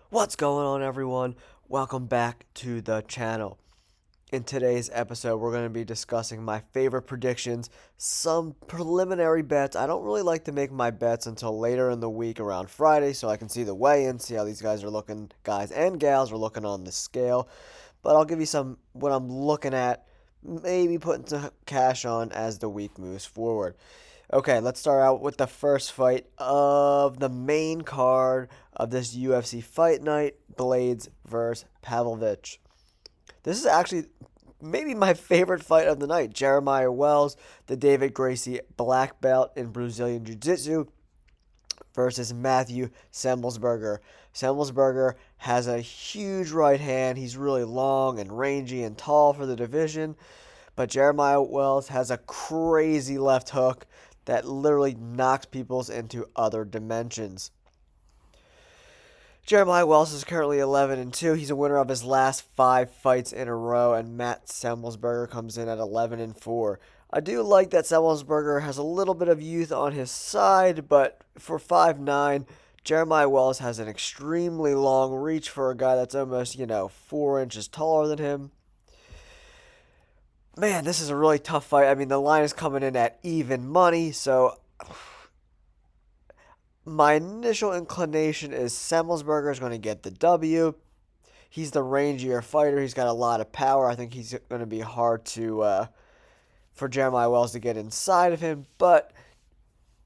What's going on, everyone? Welcome back to the channel. In today's episode, we're going to be discussing my favorite predictions, some preliminary bets. I don't really like to make my bets until later in the week around Friday so I can see the weigh-in, see how these guys are looking, guys and gals are looking on the scale. But I'll give you some what I'm looking at, maybe putting some cash on as the week moves forward. Okay, let's start out with the first fight of the main card of this UFC fight night, Blaydes versus Pavlovich. This is actually maybe my favorite fight of the night. Jeremiah Wells, the David Gracie black belt in Brazilian Jiu-Jitsu, versus Matthew Semelsberger. Semelsberger has a huge right hand. He's really long and rangy and tall for the division. But Jeremiah Wells has a crazy left hook that literally knocks people into other dimensions. Jeremiah Wells is currently 11-2. He's a winner of his last 5 fights in a row, and Matt Semelsberger comes in at 11-4. I do like that Semelsberger has a little bit of youth on his side, but for 5'9", Jeremiah Wells has an extremely long reach for a guy that's almost, 4 inches taller than him. Man, this is a really tough fight. I mean, the line is coming in at even money, so my initial inclination is Semelsberger is going to get the W. He's the rangier fighter. He's got a lot of power. I think he's going to be hard for Jeremiah Wells to get inside of him. But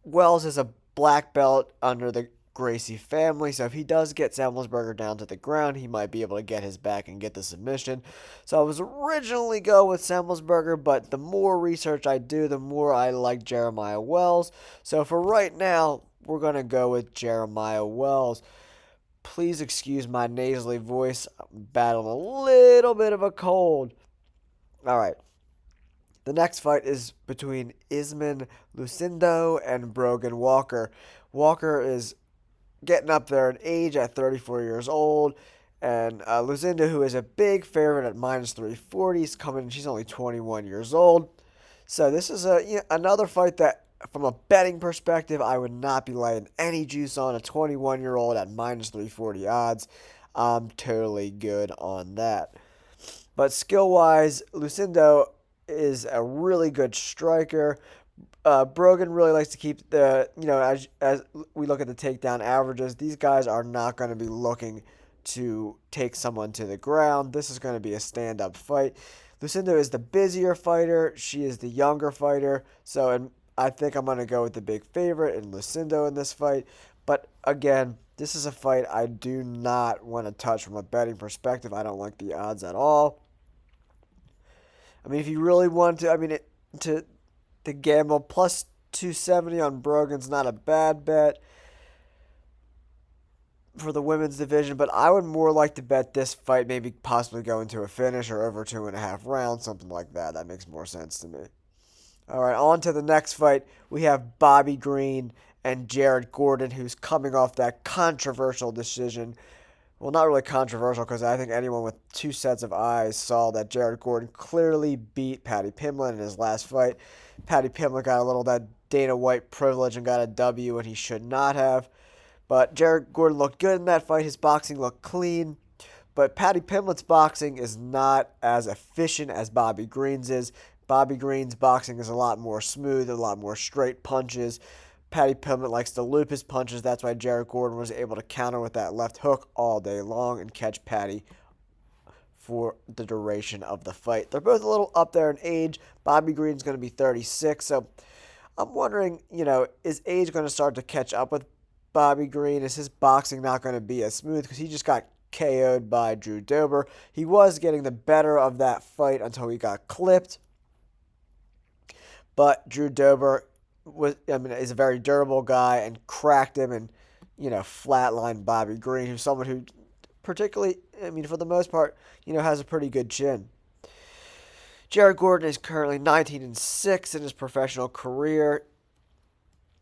Wells is a black belt under the Gracie family, so if he does get Semelsberger down to the ground, he might be able to get his back and get the submission. So I was originally going with Semelsberger, but the more research I do, the more I like Jeremiah Wells. So for right now, we're going to go with Jeremiah Wells. Please excuse my nasally voice. I'm battling a little bit of a cold. All right. The next fight is between Isman Lucindo and Brogan Walker. Walker is getting up there in age at 34 years old. And Lucinda, who is a big favorite at -340, is coming. She's only 21 years old. So this is another fight that, from a betting perspective, I would not be laying any juice on. A 21-year-old at -340 odds. I'm totally good on that. But skill-wise, Lucindo is a really good striker. Brogan really likes to keep as we look at the takedown averages, these guys are not going to be looking to take someone to the ground. This is going to be a stand-up fight. Lucinda is the busier fighter. She is the younger fighter. So I think I'm going to go with the big favorite in Lucindo in this fight. But again, this is a fight I do not want to touch from a betting perspective. I don't like the odds at all. I mean, if you really want to, to gamble, plus 270 on Brogan's not a bad bet for the women's division, but I would more like to bet this fight maybe possibly go into a finish or over 2.5 rounds, something like that. That makes more sense to me. All right, on to the next fight. We have Bobby Green and Jared Gordon, who's coming off that controversial decision. Well, not really controversial, because I think anyone with 2 sets of eyes saw that Jared Gordon clearly beat Paddy Pimblett in his last fight. Paddy Pimblett got a little that Dana White privilege and got a W when he should not have. But Jared Gordon looked good in that fight. His boxing looked clean. But Paddy Pimblett's boxing is not as efficient as Bobby Green's is. Bobby Green's boxing is a lot more smooth, a lot more straight punches. Paddy Pimblett likes to loop his punches. That's why Jared Gordon was able to counter with that left hook all day long and catch Paddy for the duration of the fight. They're both a little up there in age. Bobby Green's going to be 36, so I'm wondering, is age going to start to catch up with Bobby Green? Is his boxing not going to be as smooth? Because he just got KO'd by Drew Dober. He was getting the better of that fight until he got clipped. But Drew Dober is a very durable guy and cracked him and, flatlined Bobby Green, who's someone who particularly, for the most part, has a pretty good chin. Jared Gordon is currently 19-6 in his professional career.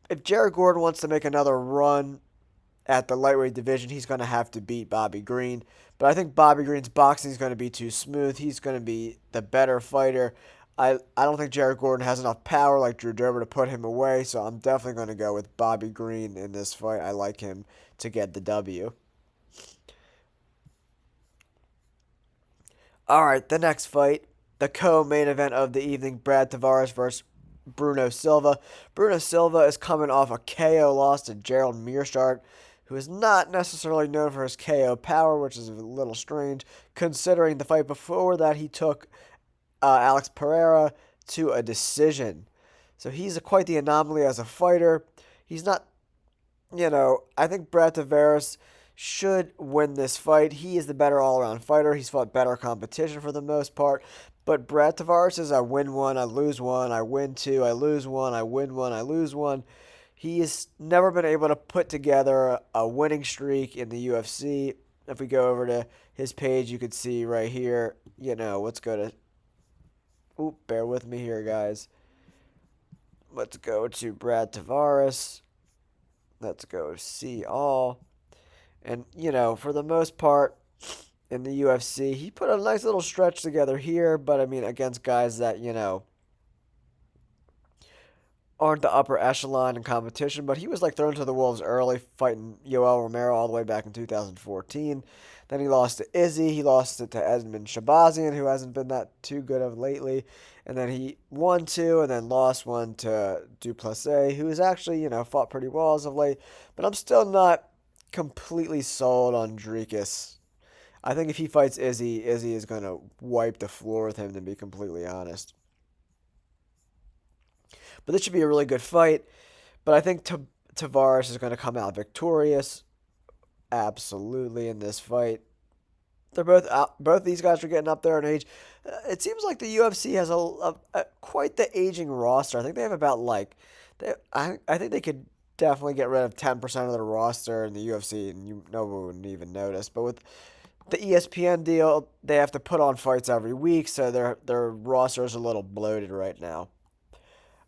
If Jared Gordon wants to make another run at the lightweight division, he's going to have to beat Bobby Green. But I think Bobby Green's boxing is going to be too smooth. He's going to be the better fighter. I don't think Jared Gordon has enough power like Drew Dober to put him away, so I'm definitely going to go with Bobby Green in this fight. I like him to get the W. All right, the next fight, the co-main event of the evening, Brad Tavares versus Bruno Silva. Bruno Silva is coming off a KO loss to Gerald Meerschaert, who is not necessarily known for his KO power, which is a little strange, considering the fight before that he took Alex Pereira to a decision. So he's quite the anomaly as a fighter. He's not, I think Brad Tavares should win this fight. He is the better all-around fighter. He's fought better competition for the most part. But Brad Tavares is I win one, I lose one, I win two, I lose one, I win one, I lose one. He has never been able to put together a winning streak in the UFC. If we go over to his page, you could see right here, let's go to, bear with me here, guys. Let's go to Brad Tavares. Let's go see all. And, for the most part, in the UFC, he put a nice little stretch together here, but I mean, against guys that, aren't the upper echelon in competition, but he was like thrown to the wolves early, fighting Yoel Romero all the way back in 2014. Then he lost to Izzy. He lost it to Edmund Shabazian, who hasn't been that too good of lately. And then he won two and then lost one to Duplessis, who has actually, fought pretty well as of late. But I'm still not completely sold on Dricus. I think if he fights Izzy, Izzy is going to wipe the floor with him, to be completely honest. But this should be a really good fight. But I think Tavares is going to come out victorious. Absolutely in this fight. They're both these guys are getting up there in age. It seems like the UFC has a quite the aging roster. I think they have about I think they could definitely get rid of 10% of their roster in the UFC, and one wouldn't even notice. But with the ESPN deal, they have to put on fights every week, so their roster is a little bloated right now.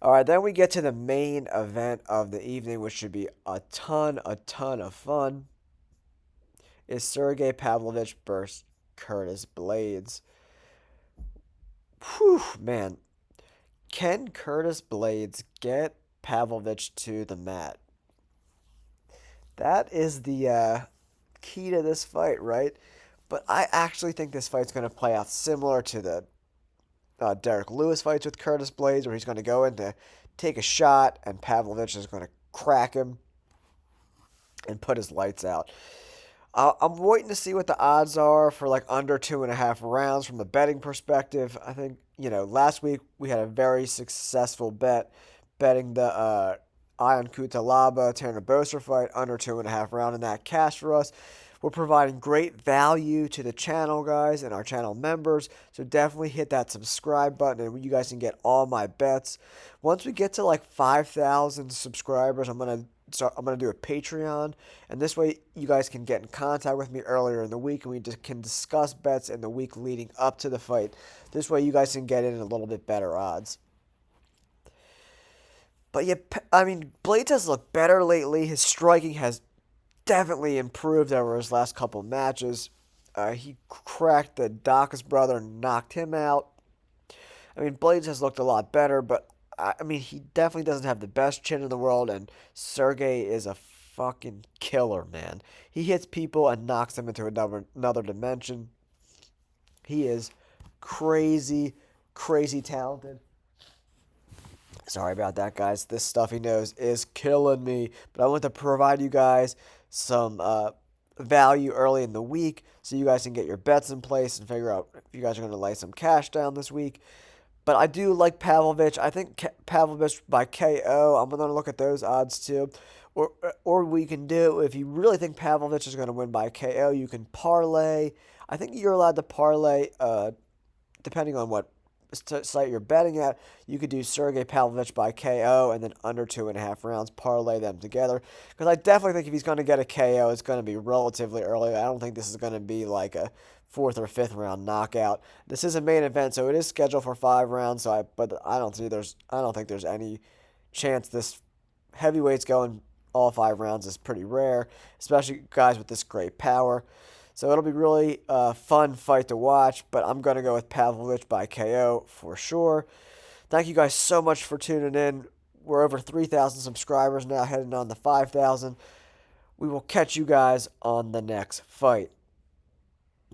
All right, then we get to the main event of the evening, which should be a ton of fun. Is Sergei Pavlovich versus Curtis Blaydes. Whew, man. Can Curtis Blaydes get Pavlovich to the mat? That is the key to this fight, right? But I actually think this fight's going to play out similar to the Derek Lewis fights with Curtis Blaydes, where he's going to go in to take a shot, and Pavlovich is going to crack him and put his lights out. I'm waiting to see what the odds are for under 2.5 rounds from the betting perspective. I think, last week we had a very successful betting the Ion Cutelaba Tanner Boser fight under 2.5 round, and that cash for us. We're providing great value to the channel, guys, and our channel members. So definitely hit that subscribe button, and you guys can get all my bets. Once we get to 5,000 subscribers, I'm gonna do a Patreon, and this way you guys can get in contact with me earlier in the week, and we just can discuss bets in the week leading up to the fight. This way you guys can get in a little bit better odds. But yeah, I mean, Blaydes has looked better lately. His striking has definitely improved over his last couple matches. He cracked the Dacus brother and knocked him out. I mean, Blaydes has looked a lot better, but I mean, he definitely doesn't have the best chin in the world, and Sergey is a fucking killer, man. He hits people and knocks them into another dimension. He is crazy, crazy talented. Sorry about that, guys. This stuff he knows is killing me. But I want to provide you guys some value early in the week so you guys can get your bets in place and figure out if you guys are going to lay some cash down this week. But I do like Pavlovich. I think Pavlovich by KO. I'm going to look at those odds too. Or we can do, if you really think Pavlovich is going to win by KO, you can parlay. I think you're allowed to parlay, depending on what site you're betting at. You could do Sergei Pavlovich by KO and then under 2.5 rounds, parlay them together. Because I definitely think if he's going to get a KO, it's going to be relatively early. I don't think this is going to be like a 4th or 5th round knockout. This is a main event, so it is scheduled for 5 rounds. But I don't think there's any chance this heavyweight's going all 5 rounds is pretty rare, especially guys with this great power. So it'll be really a fun fight to watch, but I'm going to go with Pavlovich by KO for sure. Thank you guys so much for tuning in. We're over 3,000 subscribers now, heading on to 5,000. We will catch you guys on the next fight.